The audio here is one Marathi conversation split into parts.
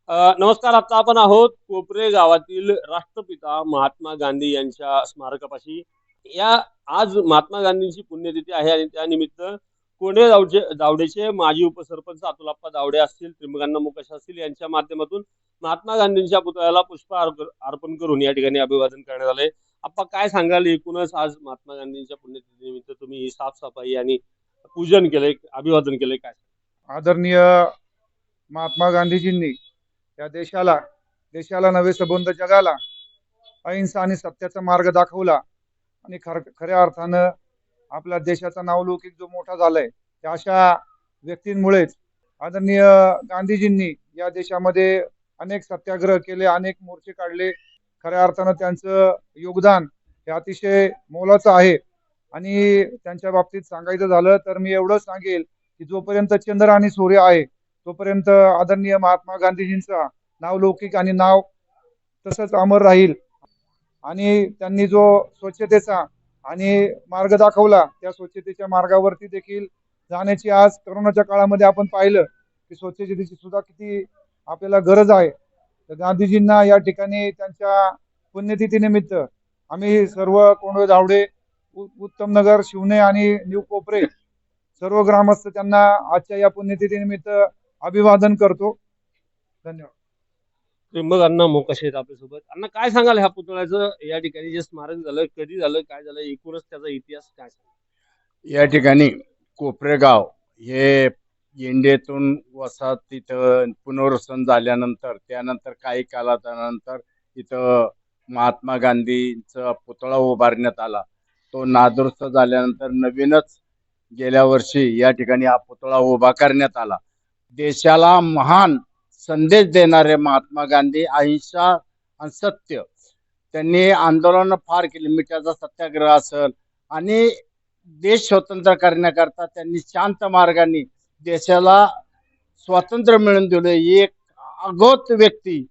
नमस्कार. आता आपण आहोत कोपरे गावातील राष्ट्रपिता महात्मा गांधी यांच्या स्मारकापाशी. या आज महात्मा गांधींची पुण्यतिथी आहे आणि त्यानिमित्त कोंढे दावडेचे माजी उपसरपंच अतुलाप्पा दावडे असतील, त्रिमगांना मुकाश असतील यांच्या माध्यमातून महात्मा गांधींच्या पुतळ्याला अर्पण करून या ठिकाणी अभिवादन करण्यात आले. आप्पा, काय सांगाल? एकूणच आज महात्मा गांधींच्या पुण्यतिथीनिमित्त तुम्ही ही साफसफाई आणि पूजन केलंय, अभिवादन केलंय, काय? आदरणीय महात्मा गांधीजींनी या देशाला नव्हे संबंध जगाला अहिंसा आणि सत्याचा मार्ग दाखवला आणि खऱ्या अर्थानं आपल्या देशाचा नावलौकिक जो मोठा झालाय त्या अशा व्यक्तींमुळेच आदरणीय गांधीजींनी या देशामध्ये अनेक सत्याग्रह केले, अनेक मोर्चे काढले. खऱ्या अर्थानं त्यांचं योगदान हे अतिशय मोलाचं आहे. आणि त्यांच्या बाबतीत सांगायचं झालं तर मी एवढं सांगेल की जोपर्यंत चंद्र आणि सूर्य आहे तोपर्यंत आदरणीय महात्मा गांधीजींचा नावलौकिक आणि नाव तसंच अमर राहील. आणि त्यांनी जो स्वच्छतेचा आणि मार्ग दाखवला त्या स्वच्छतेच्या मार्गावरती देखील जाण्याची आज करोनाच्या काळामध्ये आपण पाहिलं की स्वच्छतेची सुद्धा किती आपल्याला गरज आहे. तर गांधीजींना या ठिकाणी त्यांच्या पुण्यतिथीनिमित्त आम्ही सर्व कोंढे धावडे, उत्तम नगर, शिवणे आणि न्यू कोपरे सर्व ग्रामस्थ त्यांना आजच्या या पुण्यतिथीनिमित्त अभिवादन करतो. धन्यवाद. त्र्यंबकांना मोकाश आहेत आपल्यासोबत. अण्णा, काय सांगाल ह्या पुतळ्याचं या ठिकाणी जे स्मारक झालं, कधी झालं, काय झालं, एकूणच त्याचा इतिहास काय सांगाल? या ठिकाणी कोपरेगाव हे इंडियातून वसाहतीत पुनर्वसन झाल्यानंतर त्यानंतर काही कालानंतर इथं महात्मा गांधींचा पुतळा उभारण्यात आला. तो नादुरुस्त झाल्यानंतर नवीनच गेल्या वर्षी या ठिकाणी हा पुतळा उभा करण्यात आला. देशाला महान संदेश देणारे महात्मा गांधी अहिंसा आणि सत्य त्यांनी आंदोलन फार केले. मिठाचा सत्याग्रह असेल आणि देश स्वतंत्र करण्याकरता त्यांनी शांत मार्गाने देशाला स्वातंत्र्य मिळवून दिले. एक अगोत व्यक्ती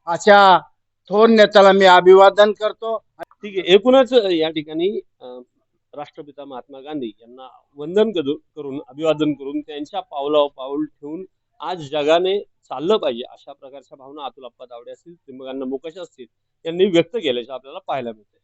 अशा थोर नेत्याला मी अभिवादन करतो. ठीक आहे. एकूणच या ठिकाणी राष्ट्रपिता महात्मा गांधी यांना वंदन करून अभिवादन करून त्यांच्या पावलावर पाऊल ठेवून आज जगाने चाललं पाहिजे अशा प्रकारच्या भावना अतुलाप्पा दावडे असतील, त्रिमगांना मुकाश असतील यांनी व्यक्त केल्याचं आपल्याला पाहायला मिळतं.